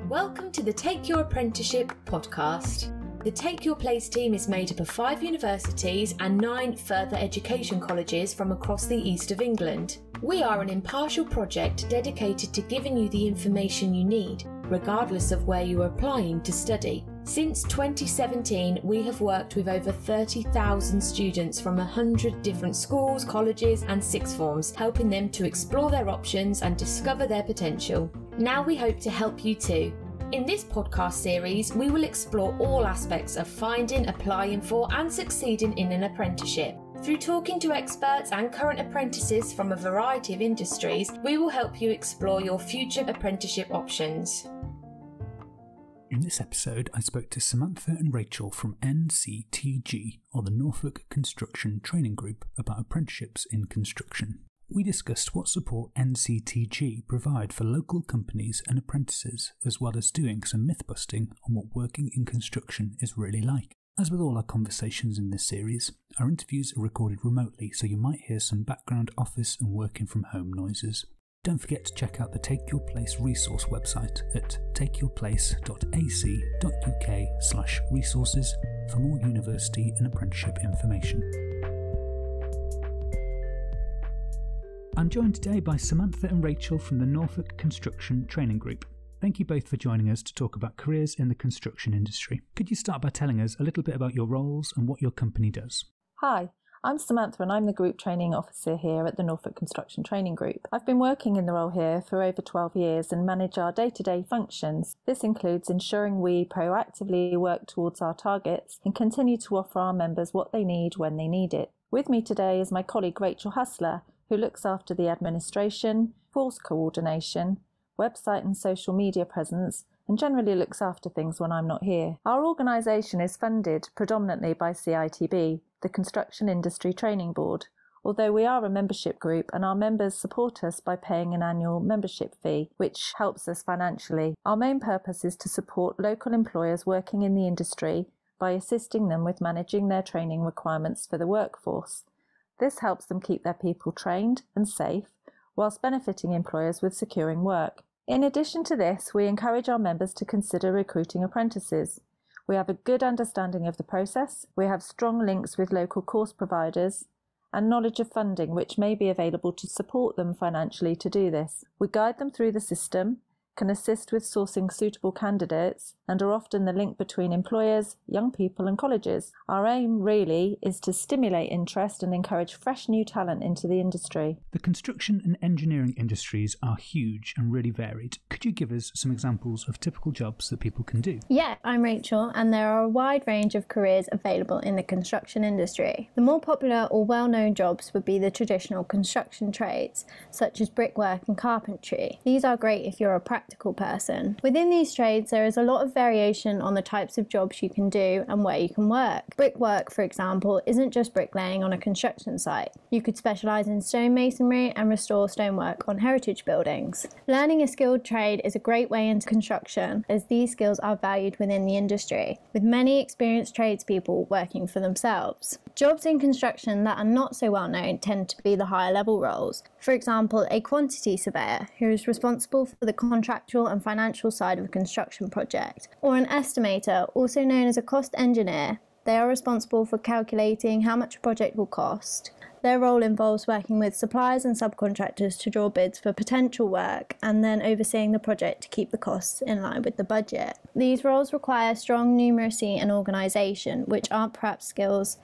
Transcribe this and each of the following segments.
Welcome to the Take Your Apprenticeship podcast. The Take Your Place team is made up of 5 universities and 9 further education colleges from across the east of England. We are an impartial project dedicated to giving you the information you need, regardless of where you are applying to study. Since 2017, we have worked with over 30,000 students from 100 different schools, colleges and sixth forms, helping them to explore their options and discover their potential. Now we hope to help you too. In this podcast series, we will explore all aspects of finding, applying for and succeeding in an apprenticeship. Through talking to experts and current apprentices from a variety of industries, we will help you explore your future apprenticeship options. In this episode, I spoke to Samantha and Rachael from NCTG, or the Norfolk Construction Training Group, about apprenticeships in construction. We discussed what support NCTG provide for local companies and apprentices, as well as doing some myth-busting on what working in construction is really like. As with all our conversations in this series, our interviews are recorded remotely, so you might hear some background office and working from home noises. Don't forget to check out the Take Your Place resource website at takeyourplace.ac.uk/resources for more university and apprenticeship information. I'm joined today by Samantha and Rachael from the Norfolk Construction Training Group. Thank you both for joining us to talk about careers in the construction industry. Could you start by telling us a little bit about your roles and what your company does? Hi, I'm Samantha and I'm the Group Training Officer here at the Norfolk Construction Training Group. I've been working in the role here for over 12 years and manage our day-to-day functions. This includes ensuring we proactively work towards our targets and continue to offer our members what they need when they need it. With me today is my colleague Rachel Hustler, who looks after the administration, course coordination, website and social media presence, and generally looks after things when I'm not here. Our organisation is funded predominantly by CITB, the Construction Industry Training Board, although we are a membership group and our members support us by paying an annual membership fee, which helps us financially. Our main purpose is to support local employers working in the industry by assisting them with managing their training requirements for the workforce. This helps them keep their people trained and safe, whilst benefiting employers with securing work. In addition to this, we encourage our members to consider recruiting apprentices. We have a good understanding of the process, we have strong links with local course providers, and knowledge of funding which may be available to support them financially to do this. We guide them through the system, can assist with sourcing suitable candidates, and are often the link between employers, young people and colleges. Our aim really is to stimulate interest and encourage fresh new talent into the industry. The construction and engineering industries are huge and really varied. Could you give us some examples of typical jobs that people can do? Yeah, I'm Rachel, and there are a wide range of careers available in the construction industry. The more popular or well-known jobs would be the traditional construction trades, such as brickwork and carpentry. These are great if you're a practical person. Within these trades, there is a lot of variation on the types of jobs you can do and where you can work. Brickwork, for example, isn't just bricklaying on a construction site. You could specialise in stonemasonry and restore stonework on heritage buildings. Learning a skilled trade is a great way into construction, as these skills are valued within the industry, with many experienced tradespeople working for themselves. Jobs in construction that are not so well known tend to be the higher level roles. For example, a quantity surveyor, who is responsible for the contractual and financial side of a construction project, or an estimator, also known as a cost engineer. They are responsible for calculating how much a project will cost. Their role involves working with suppliers and subcontractors to draw bids for potential work and then overseeing the project to keep the costs in line with the budget. These roles require strong numeracy and organisation, which aren't perhaps skills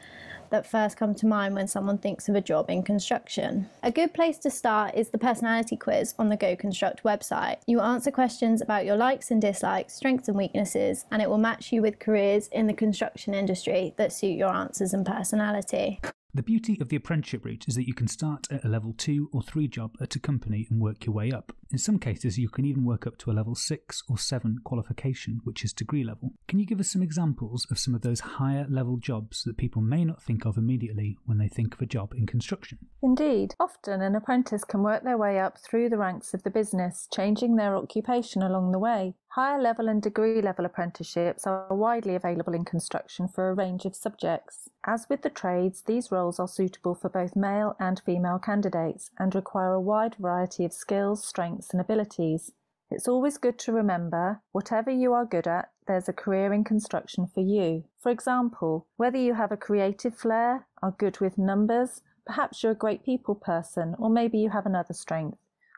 that first come to mind when someone thinks of a job in construction. A good place to start is the personality quiz on the Go Construct website. You answer questions about your likes and dislikes, strengths and weaknesses, and it will match you with careers in the construction industry that suit your answers and personality. The beauty of the apprenticeship route is that you can start at a level 2 or 3 job at a company and work your way up. In some cases, you can even work up to a level 6 or 7 qualification, which is degree level. Can you give us some examples of some of those higher level jobs that people may not think of immediately when they think of a job in construction? Indeed, often an apprentice can work their way up through the ranks of the business, changing their occupation along the way. Higher level and degree level apprenticeships are widely available in construction for a range of subjects. As with the trades, these roles are suitable for both male and female candidates and require a wide variety of skills, strengths and abilities. It's always good to remember, whatever you are good at, there's a career in construction for you. For example, whether you have a creative flair, are good with numbers, perhaps you're a great people person, or maybe you have another strength.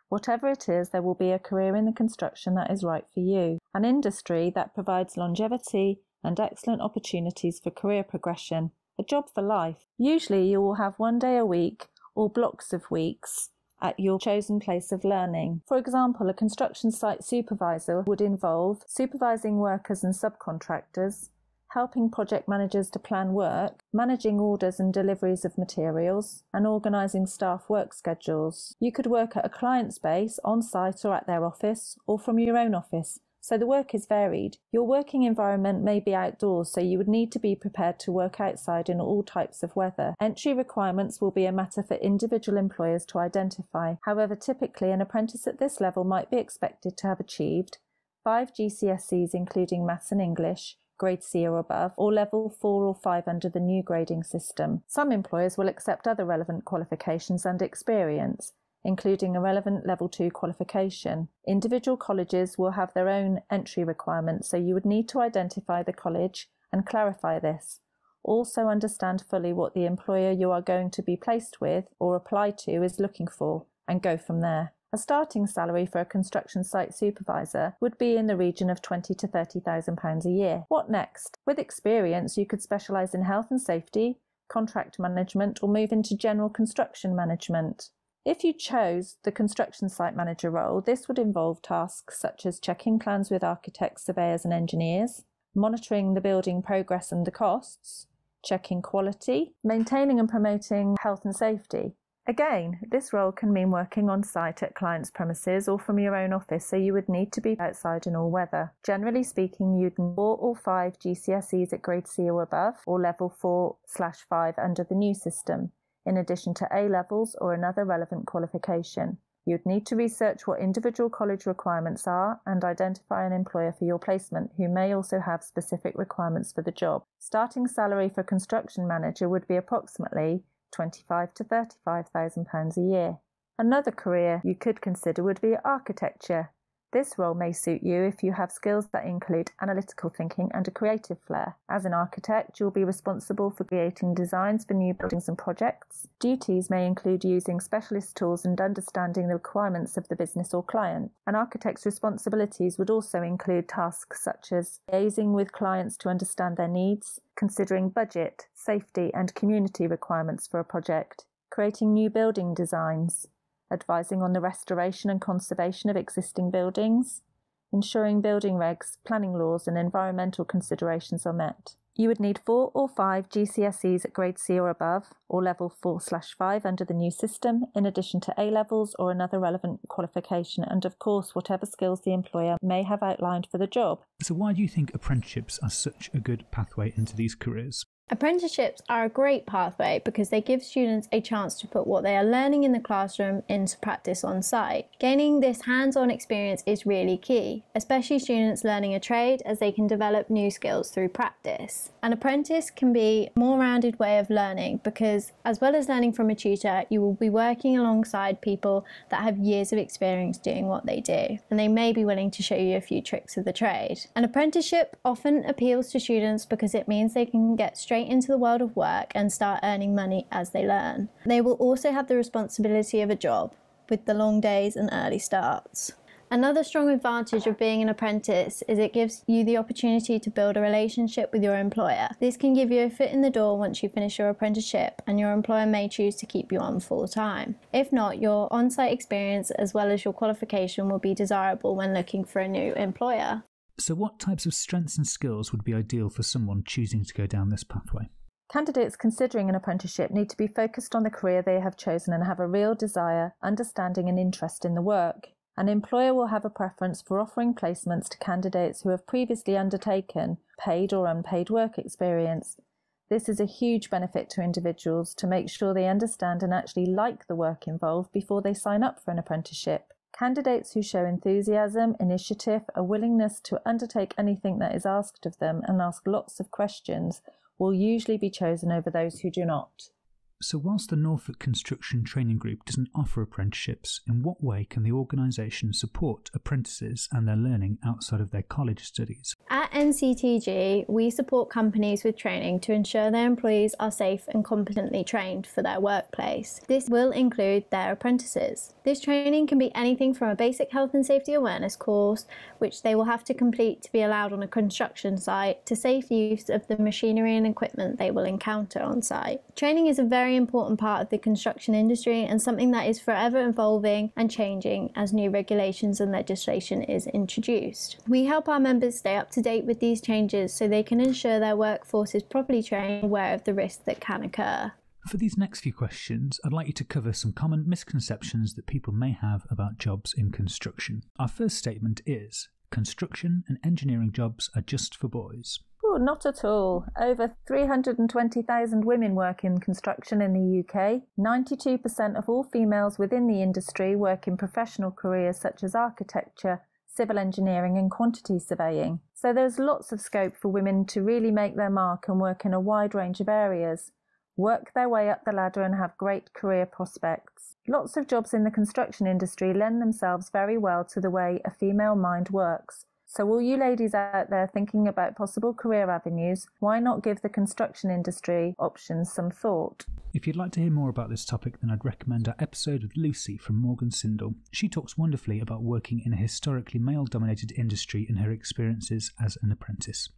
Whatever it is, there will be a career in the construction that is right for you. An industry that provides longevity and excellent opportunities for career progression. A job for life. Usually you will have one day a week or blocks of weeks at your chosen place of learning. For example, a construction site supervisor would involve supervising workers and subcontractors, helping project managers to plan work, managing orders and deliveries of materials, and organising staff work schedules. You could work at a client's base, on-site or at their office, or from your own office, so the work is varied. Your working environment may be outdoors, so you would need to be prepared to work outside in all types of weather. Entry requirements will be a matter for individual employers to identify. However, typically an apprentice at this level might be expected to have achieved 5 GCSEs including Maths and English, grade C or above, or level 4 or 5 under the new grading system. Some employers will accept other relevant qualifications and experience, including a relevant level 2 qualification. Individual colleges will have their own entry requirements, so you would need to identify the college and clarify this. Also understand fully what the employer you are going to be placed with or apply to is looking for, and go from there. A starting salary for a construction site supervisor would be in the region of £20,000 to £30,000 a year. What next? With experience, you could specialise in health and safety, contract management, or move into general construction management. If you chose the construction site manager role, this would involve tasks such as checking plans with architects, surveyors and engineers, monitoring the building progress and the costs, checking quality, maintaining and promoting health and safety. Again, this role can mean working on site at clients' premises or from your own office, so you would need to be outside in all weather. Generally speaking, you'd need 4 or 5 GCSEs at grade C or above, or level 4/5 under the new system, in addition to A-levels or another relevant qualification. You'd need to research what individual college requirements are and identify an employer for your placement who may also have specific requirements for the job. Starting salary for a construction manager would be approximately £25,000 to £35,000 a year. Another career you could consider would be architecture. This role may suit you if you have skills that include analytical thinking and a creative flair. As an architect, you'll be responsible for creating designs for new buildings and projects. Duties may include using specialist tools and understanding the requirements of the business or client. An architect's responsibilities would also include tasks such as liaising with clients to understand their needs, considering budget, safety and community requirements for a project, creating new building designs, advising on the restoration and conservation of existing buildings, ensuring building regs, planning laws and environmental considerations are met. You would need 4 or 5 GCSEs at grade C or above, or level 4/5 under the new system, in addition to A-levels or another relevant qualification, and of course whatever skills the employer may have outlined for the job. So why do you think apprenticeships are such a good pathway into these careers? Apprenticeships are a great pathway because they give students a chance to put what they are learning in the classroom into practice on site. Gaining this hands-on experience is really key, especially students learning a trade, as they can develop new skills through practice. An apprentice can be a more rounded way of learning because, as well as learning from a tutor, you will be working alongside people that have years of experience doing what they do, and they may be willing to show you a few tricks of the trade. An apprenticeship often appeals to students because it means they can get straight into the world of work and start earning money as they learn. They will also have the responsibility of a job, with the long days and early starts. Another strong advantage of being an apprentice is it gives you the opportunity to build a relationship with your employer. This can give you a foot in the door once you finish your apprenticeship, and your employer may choose to keep you on full time. If not, your on-site experience as well as your qualification will be desirable when looking for a new employer. So what types of strengths and skills would be ideal for someone choosing to go down this pathway? Candidates considering an apprenticeship need to be focused on the career they have chosen and have a real desire, understanding and interest in the work. An employer will have a preference for offering placements to candidates who have previously undertaken paid or unpaid work experience. This is a huge benefit to individuals to make sure they understand and actually like the work involved before they sign up for an apprenticeship. Candidates who show enthusiasm, initiative, a willingness to undertake anything that is asked of them and ask lots of questions will usually be chosen over those who do not. So whilst the Norfolk Construction Training Group doesn't offer apprenticeships, in what way can the organisation support apprentices and their learning outside of their college studies? At NCTG, we support companies with training to ensure their employees are safe and competently trained for their workplace. This will include their apprentices. This training can be anything from a basic health and safety awareness course, which they will have to complete to be allowed on a construction site, to safe use of the machinery and equipment they will encounter on site. Training is a very important part of the construction industry and something that is forever evolving and changing as new regulations and legislation is introduced. We help our members stay up to date with these changes so they can ensure their workforce is properly trained and aware of the risks that can occur. For these next few questions, I'd like you to cover some common misconceptions that people may have about jobs in construction. Our first statement is, construction and engineering jobs are just for boys. Oh, not at all. Over 320,000 women work in construction in the UK. 92% of all females within the industry work in professional careers such as architecture, civil engineering and quantity surveying. So there's lots of scope for women to really make their mark and work in a wide range of areas, work their way up the ladder and have great career prospects. Lots of jobs in the construction industry lend themselves very well to the way a female mind works. So all you ladies out there thinking about possible career avenues, why not give the construction industry options some thought? If you'd like to hear more about this topic, then I'd recommend our episode with Lucy from Morgan Sindall. She talks wonderfully about working in a historically male-dominated industry and her experiences as an apprentice.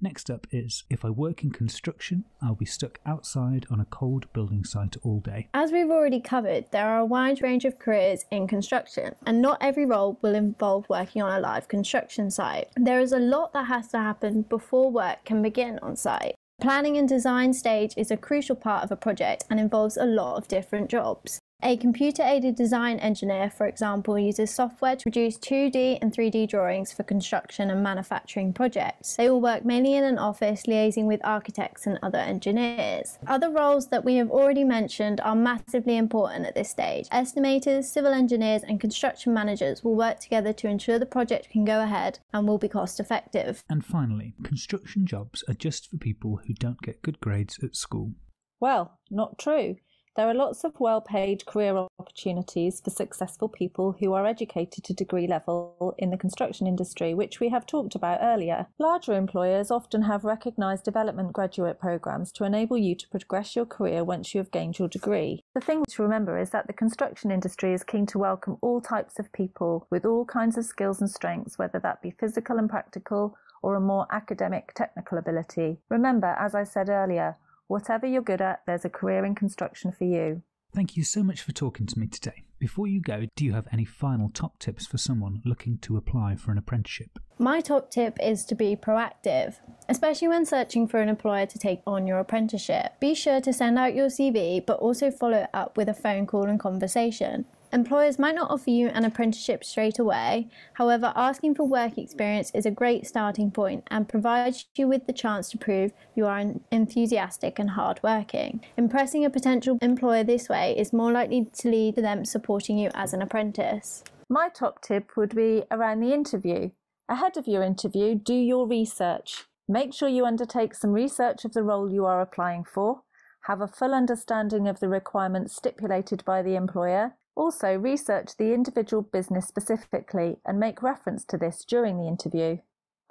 Next up is, if I work in construction, I'll be stuck outside on a cold building site all day. As we've already covered, there are a wide range of careers in construction, and not every role will involve working on a live construction site. There is a lot that has to happen before work can begin on site. The planning and design stage is a crucial part of a project and involves a lot of different jobs. A computer-aided design engineer, for example, uses software to produce 2D and 3D drawings for construction and manufacturing projects. They will work mainly in an office, liaising with architects and other engineers. Other roles that we have already mentioned are massively important at this stage. Estimators, civil engineers and construction managers will work together to ensure the project can go ahead and will be cost effective. And finally, construction jobs are just for people who don't get good grades at school. Well, not true. There are lots of well-paid career opportunities for successful people who are educated to degree level in the construction industry, which we have talked about earlier. Larger employers often have recognised development graduate programmes to enable you to progress your career once you have gained your degree. The thing to remember is that the construction industry is keen to welcome all types of people with all kinds of skills and strengths, whether that be physical and practical or a more academic technical ability. Remember, as I said earlier, whatever you're good at, there's a career in construction for you. Thank you so much for talking to me today. Before you go, do you have any final top tips for someone looking to apply for an apprenticeship? My top tip is to be proactive, especially when searching for an employer to take on your apprenticeship. Be sure to send out your CV, but also follow it up with a phone call and conversation. Employers might not offer you an apprenticeship straight away, however, asking for work experience is a great starting point and provides you with the chance to prove you are enthusiastic and hardworking. Impressing a potential employer this way is more likely to lead to them supporting you as an apprentice. My top tip would be around the interview. Ahead of your interview, do your research. Make sure you undertake some research of the role you are applying for, have a full understanding of the requirements stipulated by the employer. Also, research the individual business specifically and make reference to this during the interview.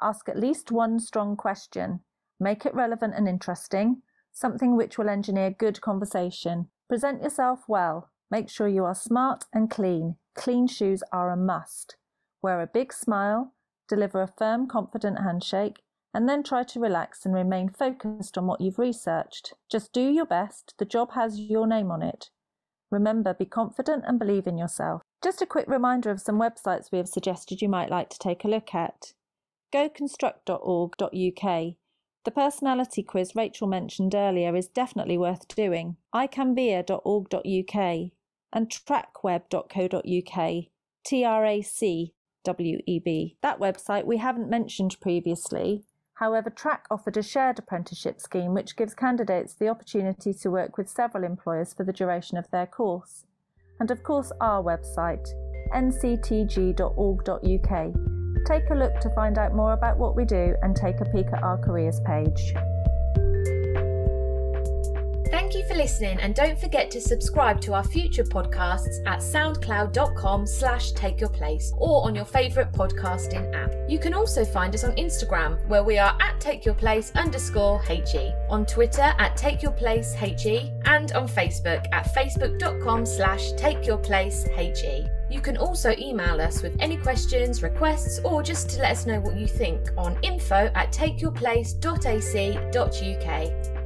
Ask at least one strong question. Make it relevant and interesting, something which will engineer good conversation. Present yourself well. Make sure you are smart and clean. Clean shoes are a must. Wear a big smile, deliver a firm, confident handshake, and then try to relax and remain focused on what you've researched. Just do your best. The job has your name on it. Remember, be confident and believe in yourself. Just a quick reminder of some websites we have suggested you might like to take a look at. goconstruct.org.uk. The personality quiz Rachael mentioned earlier is definitely worth doing. icanvea.org.uk and trackweb.co.uk. TRACWEB. That website we haven't mentioned previously. However, TRAC offered a shared apprenticeship scheme which gives candidates the opportunity to work with several employers for the duration of their course. And of course our website, nctg.org.uk. Take a look to find out more about what we do and take a peek at our careers page. Thank Thank you for listening, and don't forget to subscribe to our future podcasts at soundcloud.com/takeyourplace or on your favourite podcasting app. You can also find us on Instagram, where we are at takeyourplace_HE, on Twitter at takeyourplaceHE, and on Facebook at facebook.com/takeyourplaceHE. You can also email us with any questions, requests, or just to let us know what you think on info@takeyourplace.ac.uk.